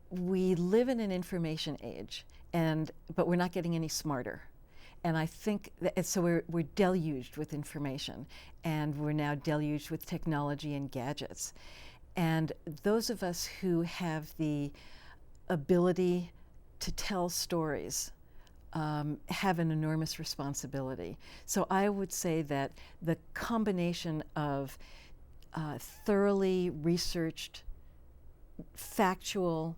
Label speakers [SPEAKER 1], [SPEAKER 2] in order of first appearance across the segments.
[SPEAKER 1] We live in an information age, but we're not getting any smarter. And I think that, so we're deluged with information, and we're now deluged with technology and gadgets. And those of us who have the ability to tell stories have an enormous responsibility. So I would say that the combination of thoroughly researched, factual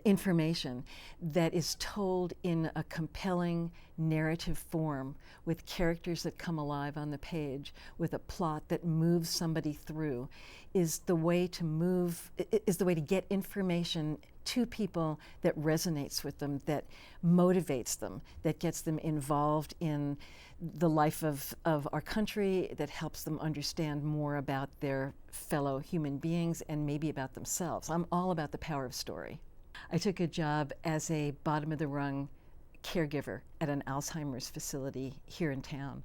[SPEAKER 1] information that is told in a compelling narrative form with characters that come alive on the page, with a plot that moves somebody through, is the way to get information to people that resonates with them, that motivates them, that gets them involved in the life of our country, that helps them understand more about their fellow human beings and maybe about themselves. I'm all about the power of story. I took a job as a bottom of the rung caregiver at an Alzheimer's facility here in town,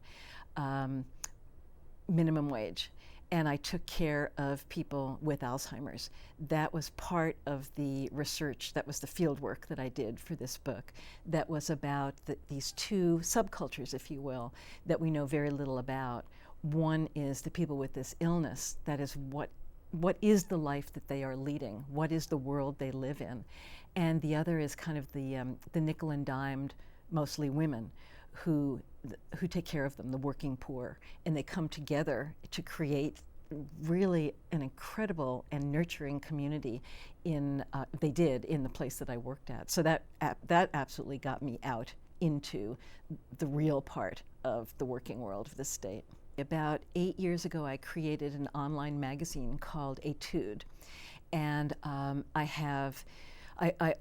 [SPEAKER 1] minimum wage. And I took care of people with Alzheimer's. That was part of the research, that was the field work that I did for this book, that was about these two subcultures, if you will, that we know very little about. One is the people with this illness, that is what is the life that they are leading? What is the world they live in? And the other is kind of the nickel and dimed, mostly women, who take care of them, the working poor. And they come together to create really an incredible and nurturing community they did in the place that I worked at. So that absolutely got me out into the real part of the working world of the state. About 8 years ago, I created an online magazine called Etude, and I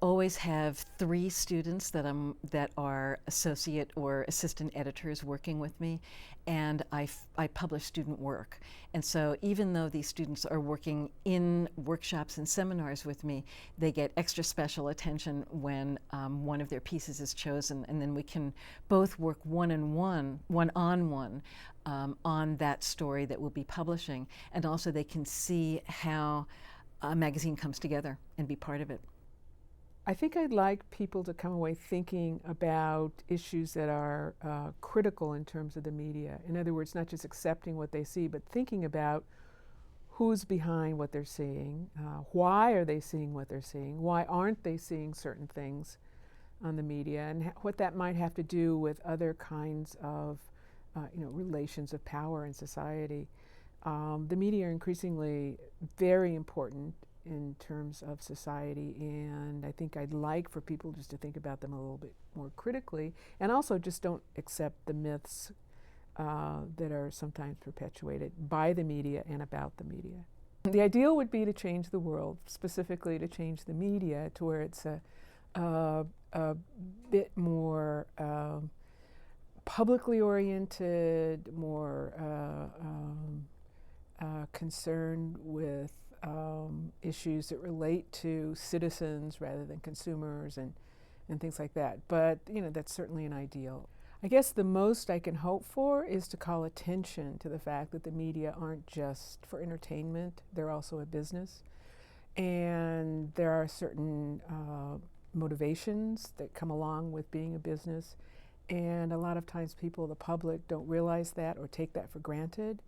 [SPEAKER 1] always have 3 students that are associate or assistant editors working with me, and I publish student work. And so even though these students are working in workshops and seminars with me, they get extra special attention when one of their pieces is chosen, and then we can both work one-on-one on that story that we'll be publishing, and also they can see how a magazine comes together and be part of it.
[SPEAKER 2] I think I'd like people to come away thinking about issues that are critical in terms of the media. In other words, not just accepting what they see, but thinking about who's behind what they're seeing, why are they seeing what they're seeing, why aren't they seeing certain things on the media, and what that might have to do with other kinds of relations of power in society. The media are increasingly very important in terms of society, and I think I'd like for people just to think about them a little bit more critically, and also just don't accept the myths that are sometimes perpetuated by the media and about the media. The ideal would be to change the world, specifically to change the media to where it's a bit more publicly oriented, more concerned with issues that relate to citizens rather than consumers and things like that. But that's certainly an ideal. I guess the most I can hope for is to call attention to the fact that the media aren't just for entertainment, they're also a business. And there are certain motivations that come along with being a business. And a lot of times people, the public, don't realize that or take that for granted.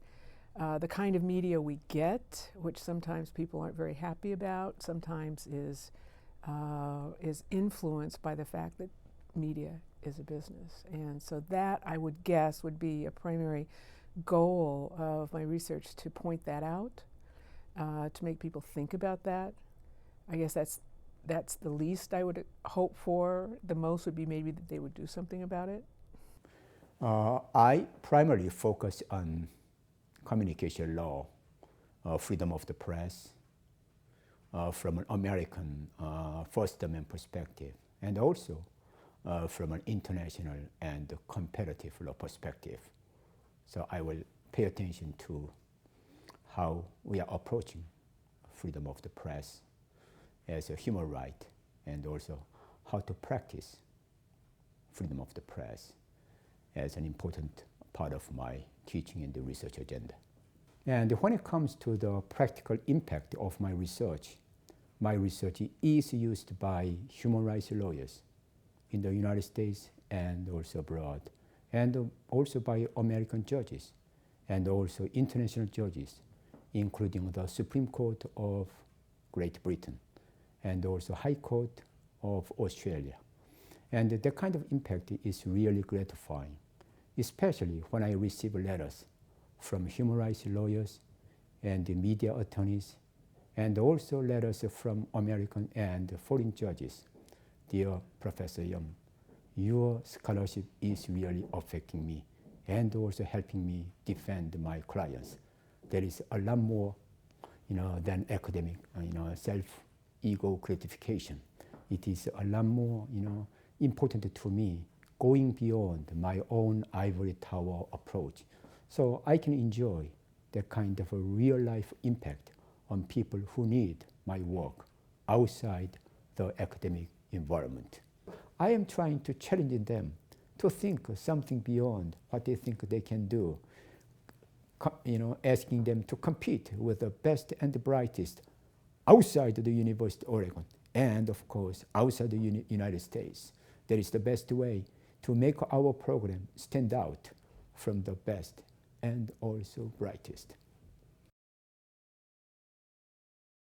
[SPEAKER 2] The kind of media we get, which sometimes people aren't very happy about, sometimes is influenced by the fact that media is a business. And so that, I would guess, would be a primary goal of my research, to point that out, to make people think about that. I guess that's the least I would hope for. The most would be maybe that they would do something about it.
[SPEAKER 3] I primarily focus on communication law, freedom of the press, from an American First Amendment perspective, and also from an international and competitive law perspective. So I will pay attention to how we are approaching freedom of the press as a human right, and also how to practice freedom of the press as an important part of my teaching and the research agenda. And when it comes to the practical impact of my research, my research is used by human rights lawyers in the United States and also abroad, and also by American judges, and also international judges, including the Supreme Court of Great Britain, and also High Court of Australia. And that kind of impact is really gratifying, especially when I receive letters from human rights lawyers and the media attorneys, and also letters from American and foreign judges. Dear Professor Young, your scholarship is really affecting me and also helping me defend my clients. There is a lot more, than academic, self-ego gratification. It is a lot more, important to me, going beyond my own ivory tower approach. So I can enjoy that kind of a real-life impact on people who need my work outside the academic environment. I am trying to challenge them to think something beyond what they think they can do, asking them to compete with the best and the brightest outside the University of Oregon and, of course, outside the United States. That is the best way to make our program stand out from the best and also brightest.